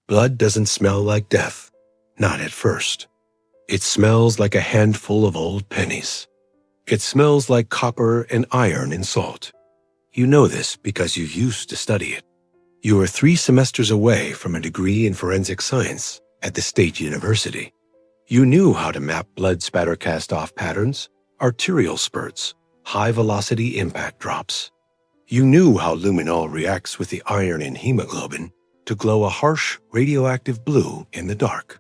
Blood doesn't smell like death. Not at first. It smells like a handful of old pennies. It smells like copper and iron in salt. You know this because you used to study it. You were 3 semesters away from a degree in forensic science at the State University. You knew how to map blood spatter cast-off patterns, arterial spurts, high-velocity impact drops. You knew how luminol reacts with the iron in hemoglobin to glow a harsh, radioactive blue in the dark.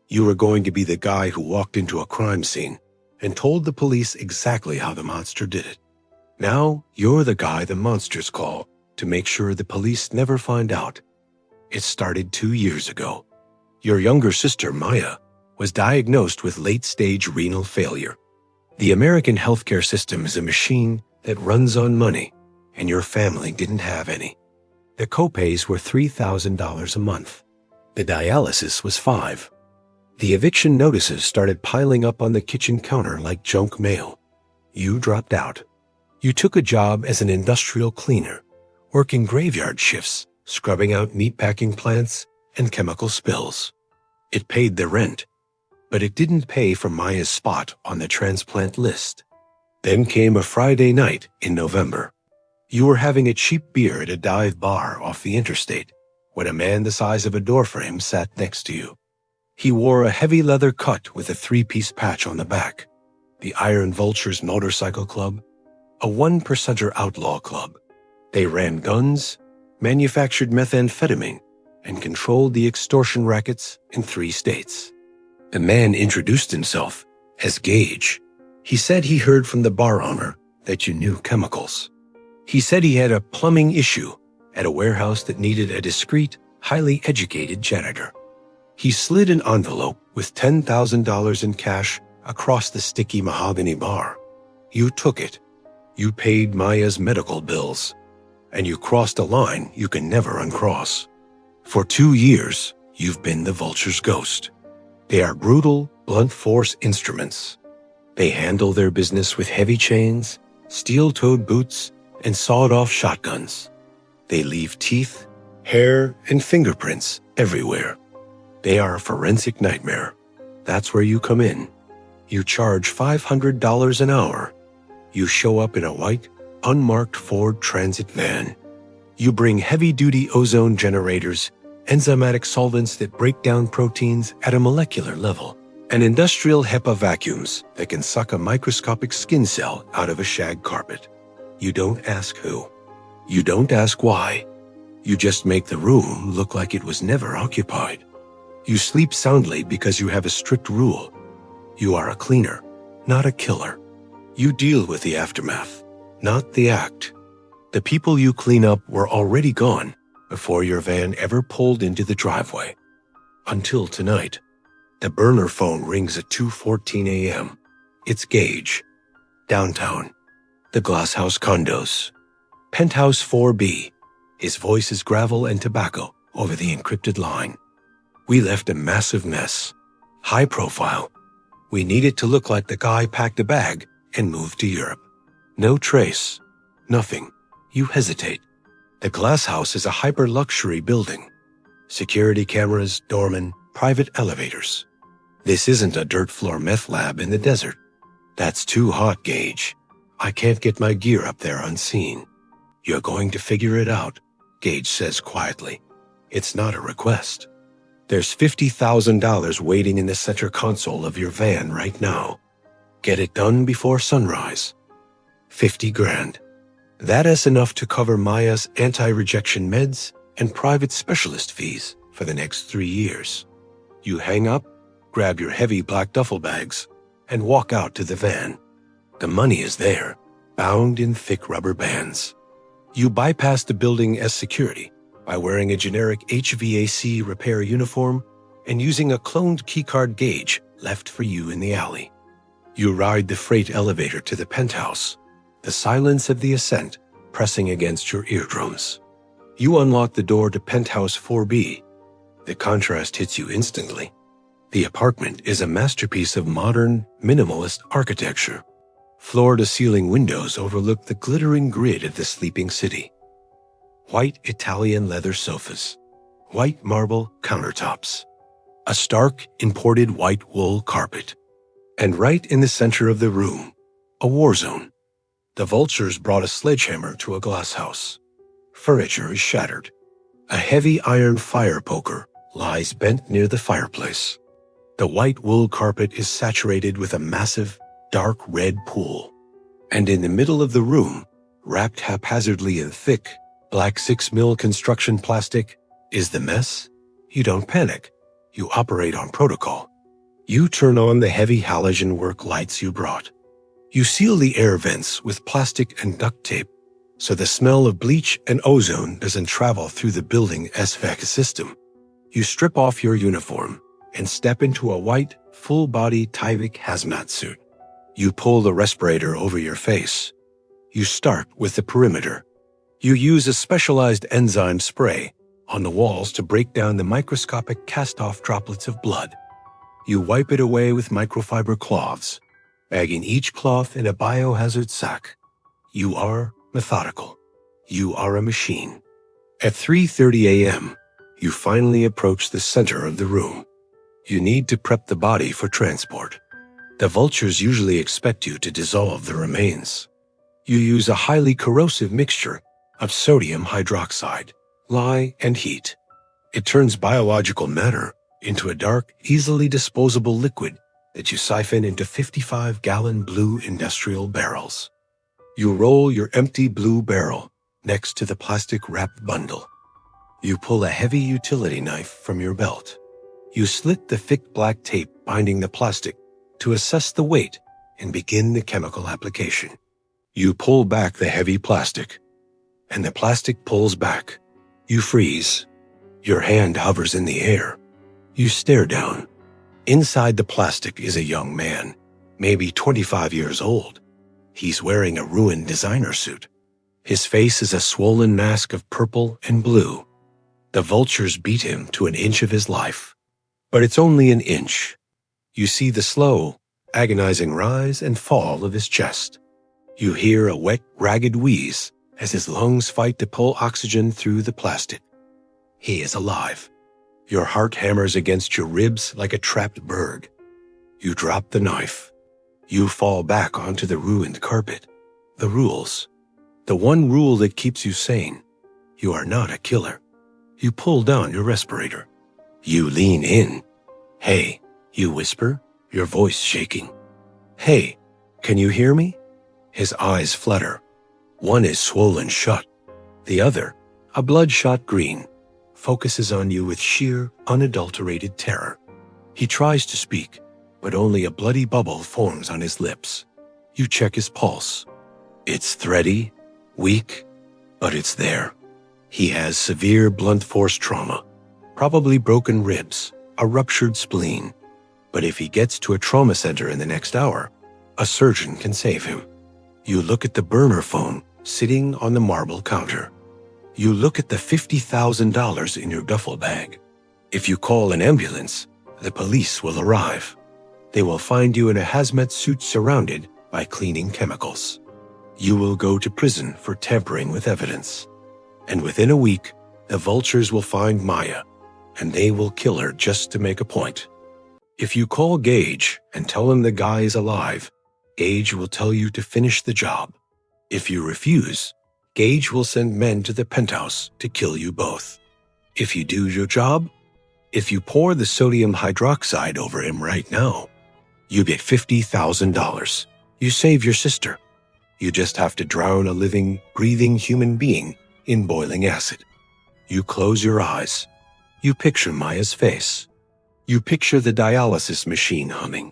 You were going to be the guy who walked into a crime scene and told the police exactly how the monster did it. Now, you're the guy the monsters call to make sure the police never find out. It started 2 years ago. Your younger sister, Maya, was diagnosed with late-stage renal failure. The American healthcare system is a machine that runs on money, and your family didn't have any. The copays were $3,000 a month. The dialysis was $5,000. The eviction notices started piling up on the kitchen counter like junk mail. You dropped out. You took a job as an industrial cleaner, working graveyard shifts, scrubbing out meatpacking plants and chemical spills. It paid the rent, but it didn't pay for Maya's spot on the transplant list. Then came a Friday night in November. You were having a cheap beer at a dive bar off the interstate when a man the size of a doorframe sat next to you. He wore a heavy leather cut with a 3-piece patch on the back, the Iron Vultures Motorcycle Club, a 1%er outlaw club. They ran guns, manufactured methamphetamine, and controlled the extortion rackets in 3 states. The man introduced himself as Gage. He said he heard from the bar owner that you knew chemicals. He said he had a plumbing issue at a warehouse that needed a discreet, highly educated janitor. He slid an envelope with $10,000 in cash across the sticky mahogany bar. You took it. You paid Maya's medical bills. And you crossed a line you can never uncross. For 2 years, you've been the Vulture's ghost. They are brutal, blunt force instruments. They handle their business with heavy chains, steel-toed boots, and sawed-off shotguns. They leave teeth, hair, and fingerprints everywhere. They are a forensic nightmare. That's where you come in. You charge $500 an hour. You show up in a white, unmarked Ford Transit van. You bring heavy-duty ozone generators, enzymatic solvents that break down proteins at a molecular level, and industrial HEPA vacuums that can suck a microscopic skin cell out of a shag carpet. You don't ask who. You don't ask why. You just make the room look like it was never occupied. You sleep soundly because you have a strict rule. You are a cleaner, not a killer. You deal with the aftermath, not the act. The people you clean up were already gone before your van ever pulled into the driveway. Until tonight. The burner phone rings at 2:14 a.m. It's Gage. Downtown. The Glasshouse condos. Penthouse 4B. His voice is gravel and tobacco over the encrypted line. We left a massive mess. High profile. We needed to look like the guy packed a bag and moved to Europe. No trace. Nothing. You hesitate. The Glasshouse is a hyper-luxury building. Security cameras, doormen, private elevators. This isn't a dirt floor meth lab in the desert. That's too hot, Gage. I can't get my gear up there unseen. You're going to figure it out, Gage says quietly. It's not a request. There's $50,000 waiting in the center console of your van right now. Get it done before sunrise. 50 grand. That is enough to cover Maya's anti-rejection meds and private specialist fees for the next 3 years. You hang up, grab your heavy black duffel bags, and walk out to the van. The money is there, bound in thick rubber bands. You bypass the building as security by wearing a generic HVAC repair uniform and using a cloned keycard Gage left for you in the alley. You ride the freight elevator to the penthouse, the silence of the ascent pressing against your eardrums. You unlock the door to penthouse 4B. The contrast hits you instantly. The apartment is a masterpiece of modern, minimalist architecture. Floor-to-ceiling windows overlook the glittering grid of the sleeping city. White Italian leather sofas, white marble countertops, a stark imported white wool carpet, and right in the center of the room, a war zone. The vultures brought a sledgehammer to a glass house. Furniture is shattered. A heavy iron fire poker lies bent near the fireplace. The white wool carpet is saturated with a massive, dark red pool. And in the middle of the room, wrapped haphazardly in thick, black 6mm construction plastic, is the mess. You don't panic. You operate on protocol. You turn on the heavy halogen work lights you brought. You seal the air vents with plastic and duct tape so the smell of bleach and ozone doesn't travel through the building HVAC system. You strip off your uniform and step into a white, full-body Tyvek hazmat suit. You pull the respirator over your face. You start with the perimeter. You use a specialized enzyme spray on the walls to break down the microscopic cast-off droplets of blood. You wipe it away with microfiber cloths, bagging each cloth in a biohazard sack. You are methodical. You are a machine. At 3:30 a.m., you finally approach the center of the room. You need to prep the body for transport. The vultures usually expect you to dissolve the remains. You use a highly corrosive mixture of sodium hydroxide, lye, and heat. It turns biological matter into a dark, easily disposable liquid that you siphon into 55-gallon blue industrial barrels. You roll your empty blue barrel next to the plastic-wrapped bundle. You pull a heavy utility knife from your belt. You slit the thick black tape binding the plastic to assess the weight and begin the chemical application. You pull back the heavy plastic, and the plastic pulls back. You freeze. Your hand hovers in the air. You stare down. Inside the plastic is a young man, maybe 25 years old. He's wearing a ruined designer suit. His face is a swollen mask of purple and blue. The vultures beat him to an inch of his life. But it's only an inch. You see the slow, agonizing rise and fall of his chest. You hear a wet, ragged wheeze as his lungs fight to pull oxygen through the plastic. He is alive. Your heart hammers against your ribs like a trapped bird. You drop the knife. You fall back onto the ruined carpet. The rules. The one rule that keeps you sane. You are not a killer. You pull down your respirator. You lean in. "Hey," you whisper, your voice shaking. "Hey, can you hear me?" His eyes flutter. One is swollen shut. The other, a bloodshot green, focuses on you with sheer, unadulterated terror. He tries to speak, but only a bloody bubble forms on his lips. You check his pulse. It's thready, weak, but it's there. He has severe blunt force trauma, probably broken ribs, a ruptured spleen. But if he gets to a trauma center in the next hour, a surgeon can save him. You look at the burner phone sitting on the marble counter. You look at the $50,000 in your duffel bag. If you call an ambulance, the police will arrive. They will find you in a hazmat suit surrounded by cleaning chemicals. You will go to prison for tampering with evidence. And within a week, the vultures will find Maya, and they will kill her just to make a point. If you call Gage and tell him the guy is alive, Gage will tell you to finish the job. If you refuse, Gage will send men to the penthouse to kill you both. If you do your job, if you pour the sodium hydroxide over him right now, you get $50,000. You save your sister. You just have to drown a living, breathing human being in boiling acid. You close your eyes. You picture Maya's face. You picture the dialysis machine humming.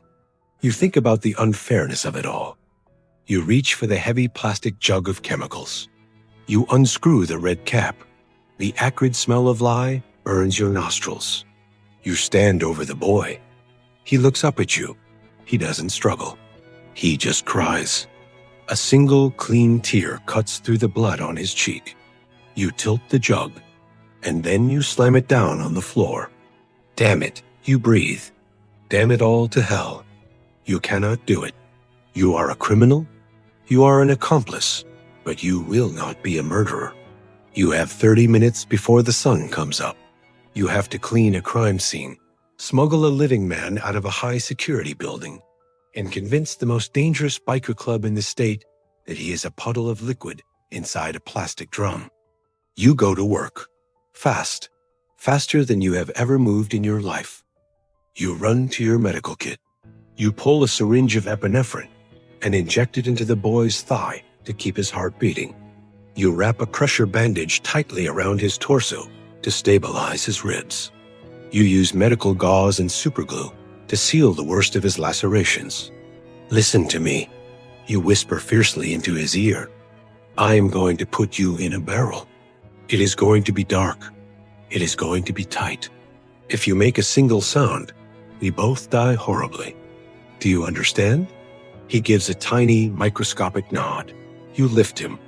You think about the unfairness of it all. You reach for the heavy plastic jug of chemicals. You unscrew the red cap. The acrid smell of lye burns your nostrils. You stand over the boy. He looks up at you. He doesn't struggle. He just cries. A single clean tear cuts through the blood on his cheek. You tilt the jug, and then you slam it down on the floor. Damn it, you breathe. Damn it all to hell. You cannot do it. You are a criminal. You are an accomplice, but you will not be a murderer. You have 30 minutes before the sun comes up. You have to clean a crime scene, smuggle a living man out of a high-security building, and convince the most dangerous biker club in the state that he is a puddle of liquid inside a plastic drum. You go to work. Fast. Faster than you have ever moved in your life. You run to your medical kit. You pull a syringe of epinephrine and inject it into the boy's thigh to keep his heart beating. You wrap a pressure bandage tightly around his torso to stabilize his ribs. You use medical gauze and superglue to seal the worst of his lacerations. Listen to me, you whisper fiercely into his ear. I am going to put you in a barrel. It is going to be dark. It is going to be tight. If you make a single sound, we both die horribly. Do you understand? He gives a tiny, microscopic nod. You lift him.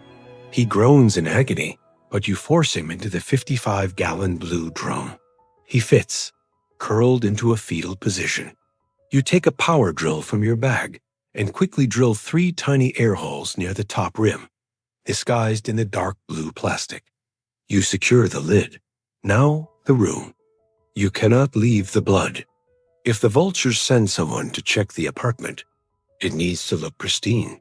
He groans in agony, but you force him into the 55-gallon blue drum. He fits, curled into a fetal position. You take a power drill from your bag and quickly drill 3 tiny air holes near the top rim, disguised in the dark blue plastic. You secure the lid. Now, the room. You cannot leave the blood. If the vultures send someone to check the apartment, it needs to look pristine.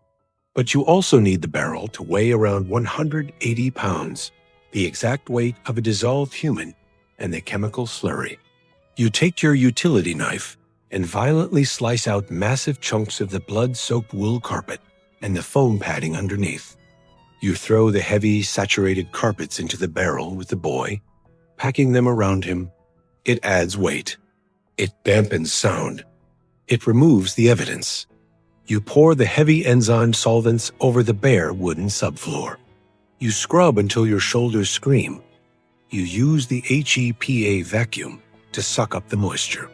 But you also need the barrel to weigh around 180 pounds, the exact weight of a dissolved human, and the chemical slurry. You take your utility knife and violently slice out massive chunks of the blood-soaked wool carpet and the foam padding underneath. You throw the heavy, saturated carpets into the barrel with the boy, packing them around him. It adds weight. It dampens sound. It removes the evidence. You pour the heavy enzyme solvents over the bare wooden subfloor. You scrub until your shoulders scream. You use the HEPA vacuum to suck up the moisture.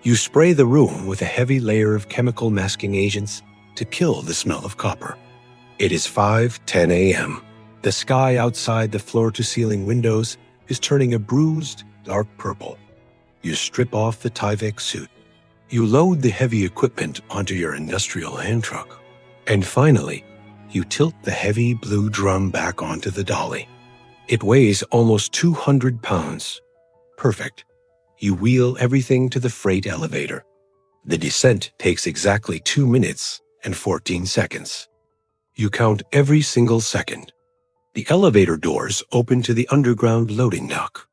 You spray the room with a heavy layer of chemical masking agents to kill the smell of copper. It is 5:10 a.m. The sky outside the floor-to-ceiling windows is turning a bruised, dark purple. You strip off the Tyvek suit. You load the heavy equipment onto your industrial hand truck. And finally, you tilt the heavy blue drum back onto the dolly. It weighs almost 200 pounds. Perfect. You wheel everything to the freight elevator. The descent takes exactly 2 minutes and 14 seconds. You count every single second. The elevator doors open to the underground loading dock.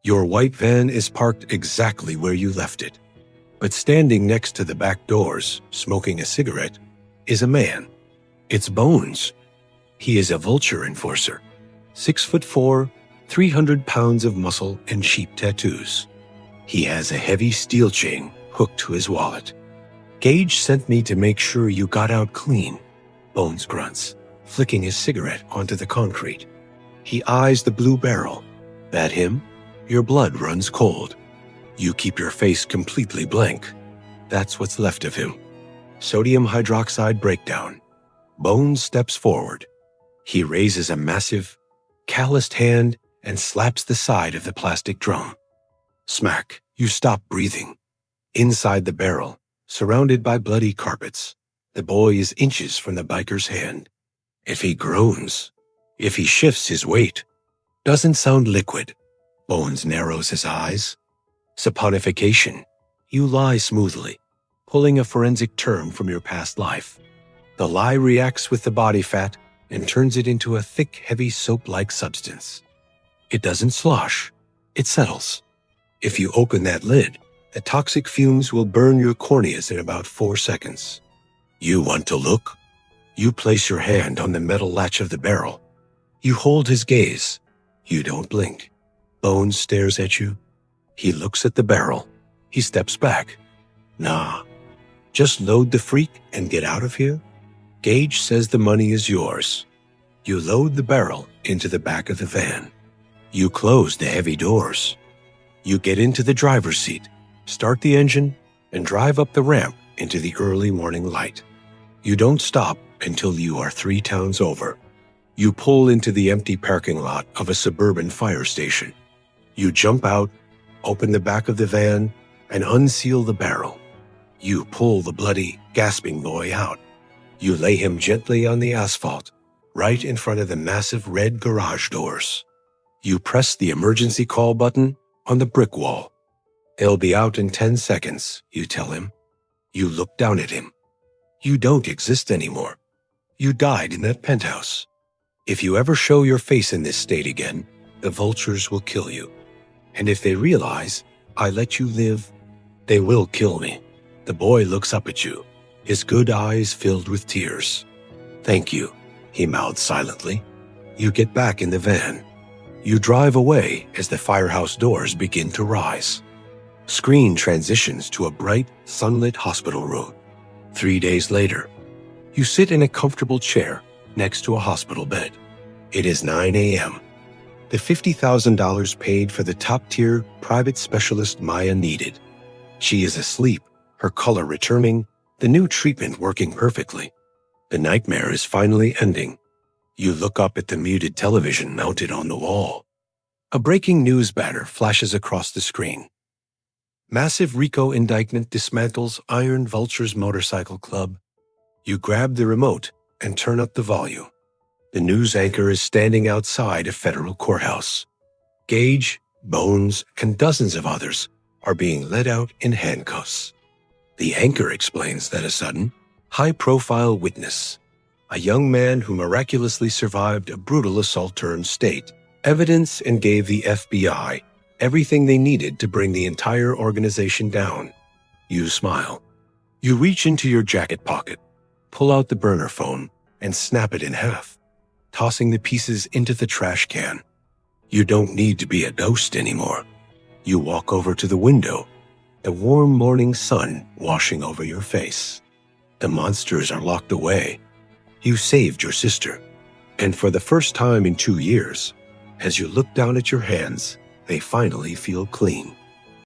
Your white van is parked exactly where you left it. But standing next to the back doors, smoking a cigarette, is a man. It's Bones. He is a vulture enforcer. 6'4", 300 pounds of muscle and cheap tattoos. He has a heavy steel chain hooked to his wallet. Gage sent me to make sure you got out clean, Bones grunts, flicking his cigarette onto the concrete. He eyes the blue barrel. That him? Your blood runs cold. You keep your face completely blank. That's what's left of him. Sodium hydroxide breakdown. Bones steps forward. He raises a massive, calloused hand and slaps the side of the plastic drum. Smack, you stop breathing. Inside the barrel, surrounded by bloody carpets, the boy is inches from the biker's hand. If he groans, if he shifts his weight, doesn't sound liquid. Bones narrows his eyes. Saponification. You lie smoothly, pulling a forensic term from your past life. The lye reacts with the body fat and turns it into a thick, heavy soap-like substance. It doesn't slosh. It settles. If you open that lid, the toxic fumes will burn your corneas in about 4 seconds. You want to look? You place your hand on the metal latch of the barrel. You hold his gaze. You don't blink. Bones stares at you. He looks at the barrel. He steps back. Nah. Just load the freak and get out of here? Gage says the money is yours. You load the barrel into the back of the van. You close the heavy doors. You get into the driver's seat, start the engine, and drive up the ramp into the early morning light. You don't stop until you are 3 towns over. You pull into the empty parking lot of a suburban fire station. You jump out, open the back of the van, and unseal the barrel. You pull the bloody, gasping boy out. You lay him gently on the asphalt, right in front of the massive red garage doors. You press the emergency call button on the brick wall. It'll be out in 10 seconds, you tell him. You look down at him. You don't exist anymore. You died in that penthouse. If you ever show your face in this state again, the vultures will kill you. And if they realize I let you live, they will kill me. The boy looks up at you, his good eyes filled with tears. Thank you, he mouths silently. You get back in the van. You drive away as the firehouse doors begin to rise. Screen transitions to a bright, sunlit hospital room. 3 days later, you sit in a comfortable chair next to a hospital bed. It is 9 a.m. The $50,000 paid for the top-tier private specialist Maya needed. She is asleep, her color returning, the new treatment working perfectly. The nightmare is finally ending. You look up at the muted television mounted on the wall. A breaking news banner flashes across the screen. Massive RICO indictment dismantles Iron Vultures Motorcycle Club. You grab the remote and turn up the volume. The news anchor is standing outside a federal courthouse. Gage, Bones, and dozens of others are being led out in handcuffs. The anchor explains that a sudden, high-profile witness, a young man who miraculously survived a brutal assault turned state, evidence and gave the FBI everything they needed to bring the entire organization down. You smile. You reach into your jacket pocket, pull out the burner phone, and snap it in half, tossing the pieces into the trash can. You don't need to be a ghost anymore. You walk over to the window, the warm morning sun washing over your face. The monsters are locked away. You saved your sister. And for the first time in 2 years, as you look down at your hands, they finally feel clean.